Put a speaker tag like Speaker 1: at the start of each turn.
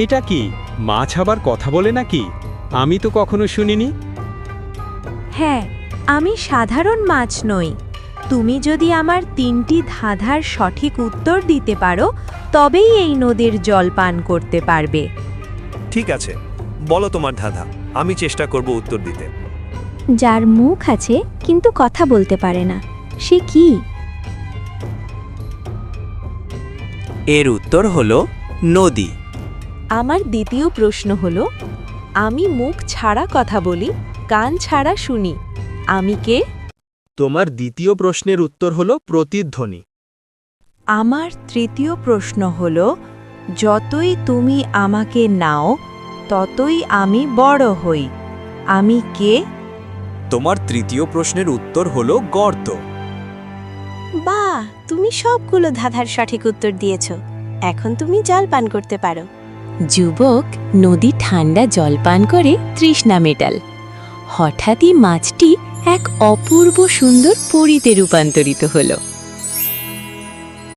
Speaker 1: এটা কি, মাছ আবার কথা বলে নাকি? আমি তো কখনো শুনিনি।
Speaker 2: হ্যাঁ, আমি সাধারণ মাছ নই। তুমি যদি আমার 3টি ধাঁধার সঠিক উত্তর দিতে পারো, তবেই এই নদীর জল পান করতে পারবে।
Speaker 3: ঠিক আছে, বলো তোমার ধাঁধা, আমি চেষ্টা করব উত্তর দিতে।
Speaker 4: যার মুখ আছে কিন্তু কথা বলতে পারে না, সে কি?
Speaker 5: এর উত্তর হলো নদী।
Speaker 2: আমার দ্বিতীয় প্রশ্ন হলো, আমি মুখ ছাড়া কথা বলি, কান ছাড়া শুনি, আমি কে?
Speaker 6: তোমার দ্বিতীয় প্রশ্নের উত্তর হলো প্রতিধ্বনি।
Speaker 2: আমার তৃতীয় প্রশ্ন হলো, যতই তুমি আমাকে নাও, ততই আমি বড় হই, আমি কে?
Speaker 5: তোমার তৃতীয় প্রশ্নের উত্তর হলো গর্ত।
Speaker 7: বাহ, তুমি সবগুলো ধাঁধার সঠিক উত্তর দিয়েছ। এখন তুমি জল পান করতে পারো।
Speaker 2: যুবক নদী ঠান্ডা জল পান করে তৃষ্ণা মেটাল। হঠাৎই মাছটি এক অপূর্ব সুন্দর পরীতে রূপান্তরিত হলো।